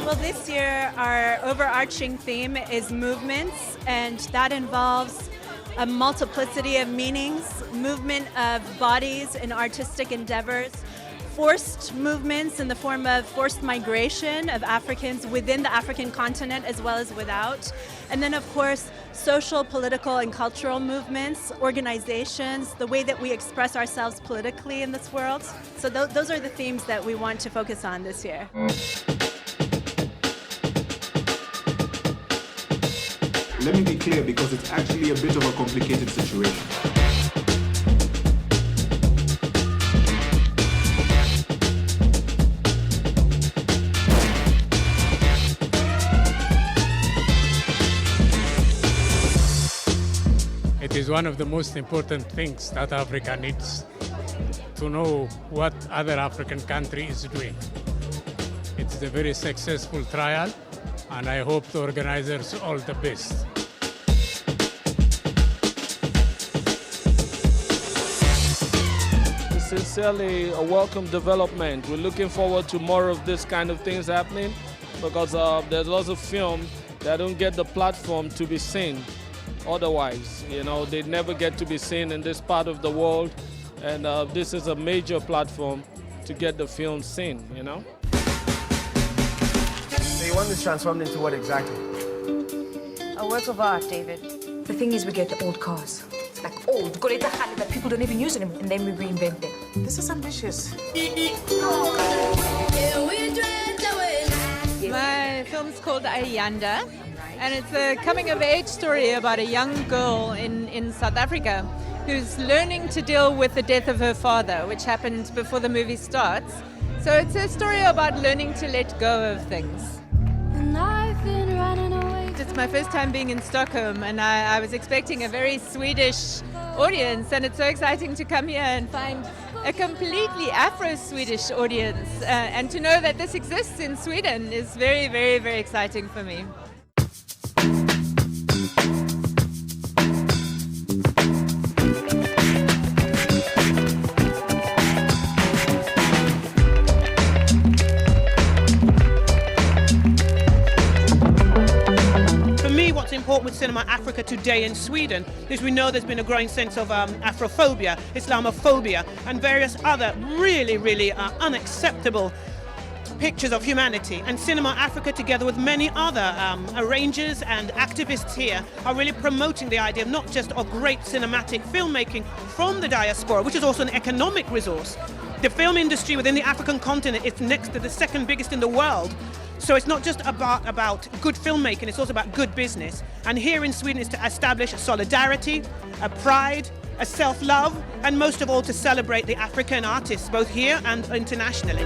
Well, this year our overarching theme is movements, and that involves a multiplicity of meanings, movement of bodies in artistic endeavors, forced movements in the form of forced migration of Africans within the African continent as well as without, and then of course social, political, and cultural movements, organizations, the way that we express ourselves politically in this world. So those are the themes that we want to focus on this year. Let me be clear, because it's actually a bit of a complicated situation. It is one of the most important things that Africa needs, to know what other African country is doing. It's a very successful trial, and I hope the organizers all the best. Sincerely a welcome development. We're looking forward to more of this kind of things happening, because there's lots of film that don't get the platform to be seen. Otherwise, they never get to be seen in this part of the world, and this is a major platform to get the film seen, So you want this transformed into what exactly? A work of art, David. The thing is, we get the old cars. It's like old, that people don't even use anymore, and then we reinvent them. This is ambitious. My film's called Ayanda, and it's a coming-of-age story about a young girl in South Africa who's learning to deal with the death of her father, which happened before the movie starts. So it's a story about learning to let go of things. It's my first time being in Stockholm, and I was expecting a very Swedish audience, and it's so exciting to come here and find a completely Afro-Swedish audience, and to know that this exists in Sweden is very, very, very exciting for me. What's important with CinemAfrica today in Sweden is we know there's been a growing sense of Afrophobia, Islamophobia, and various other really unacceptable pictures of humanity. And CinemAfrica, together with many other arrangers and activists here, are really promoting the idea of not just of great cinematic filmmaking from the diaspora, which is also an economic resource. The film industry within the African continent is next to the second biggest in the world. So it's not just about good filmmaking, it's also about good business. And here in Sweden is to establish a solidarity, a pride, a self-love, and most of all to celebrate the African artists, both here and internationally.